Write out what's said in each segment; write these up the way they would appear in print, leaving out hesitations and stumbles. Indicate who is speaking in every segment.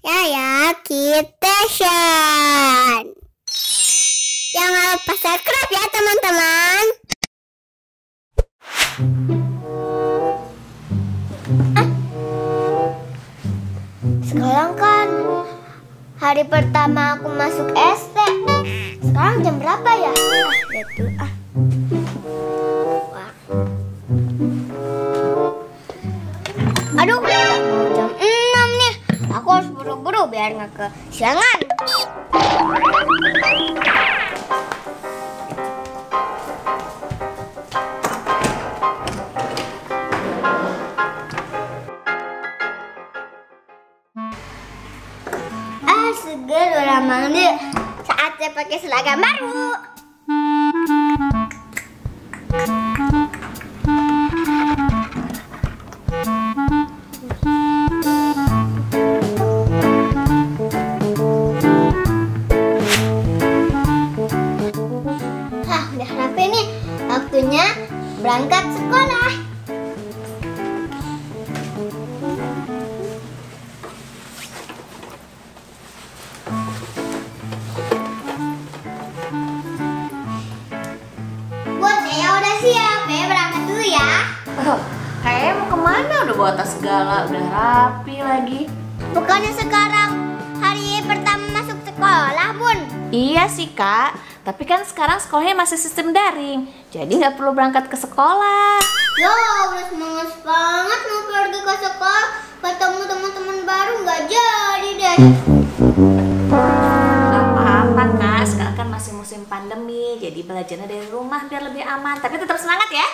Speaker 1: Yaya Kitchen. Jangan lupa subscribe ya teman-teman. Sekarang kan hari pertama aku masuk SD. Sekarang jam berapa ya? Lihat dulu Wah. Aduh, udah mau jam 6 nih. Aku harus buru-buru biar nggak kesiangan. Seger udah mandi. Saatnya pakai seragam baru. Udah rapi nih. Waktunya berangkat sekolah. Siap, Bea berangkat dulu ya.
Speaker 2: Kayaknya mau kemana? Udah bawa tas segala, udah rapi lagi.
Speaker 1: Bukannya sekarang hari pertama masuk sekolah, Bun?
Speaker 2: Iya sih Kak, tapi kan sekarang sekolahnya masih sistem daring, jadi nggak perlu berangkat ke sekolah.
Speaker 1: Yo, udah semangat banget mau pergi ke sekolah, ketemu teman-teman baru nggak jadi deh.
Speaker 2: Apa-apa Kak, sekarang kan masih musim pandemi, jadi belajarnya dari rumah biar lebih aman. Tapi tetap semangat ya.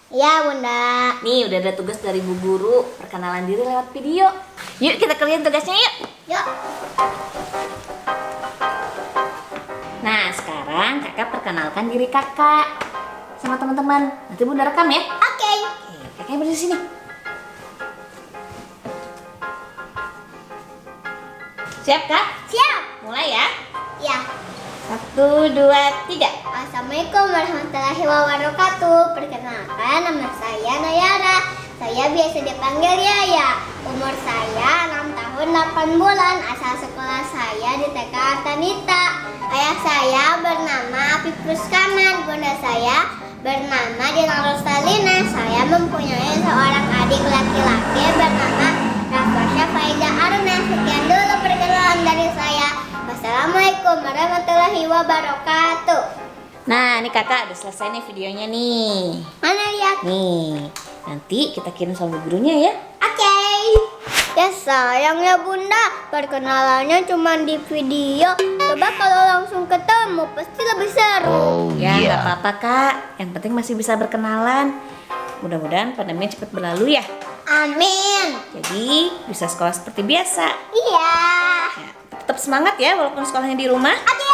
Speaker 1: Iya Bunda.
Speaker 2: Nih udah ada tugas dari Bu Guru, perkenalan diri lewat video. Yuk kita kerjain tugasnya yuk.
Speaker 1: Yuk.
Speaker 2: Nah sekarang kakak perkenalkan diri kakak sama teman-teman. Nanti Bunda rekam ya.
Speaker 1: Oke.
Speaker 2: Kakaknya berdiri sini. Siap Kak?
Speaker 1: Siap.
Speaker 2: Mulai ya.
Speaker 1: Ya.
Speaker 2: 1, 2, 3.
Speaker 1: Assalamualaikum warahmatullahi wabarakatuh. Perkenalkan, nama saya Nayara. Saya biasa dipanggil Yaya. Umur saya 6 tahun 8 bulan. Asal sekolah saya di TK Artanita. Ayah saya bernama Apip Ruskaman. Bunda saya bernama Dina Rosalina. Saya mempunyai seorang adik laki-laki bernama Rafasya Faiza Aruna. Sekian dulu perkenalan dari saya. Wassalamualaikum warahmatullahi wabarakatuh.
Speaker 2: Nah, ini kakak udah selesai nih videonya nih.
Speaker 1: Mana lihat?
Speaker 2: Nih, nanti kita kirim sama gurunya ya.
Speaker 1: Oke. Ya sayang ya Bunda, perkenalannya cuma di video. Coba kalau langsung ketemu pasti lebih seru.
Speaker 2: Ya nggak apa-apa kak, yang penting masih bisa berkenalan. Mudah-mudahan pandemi cepat berlalu ya.
Speaker 1: Amin.
Speaker 2: Jadi bisa sekolah seperti biasa.
Speaker 1: Iya.
Speaker 2: Ya, tetap semangat ya walaupun sekolahnya di rumah.
Speaker 1: Oke.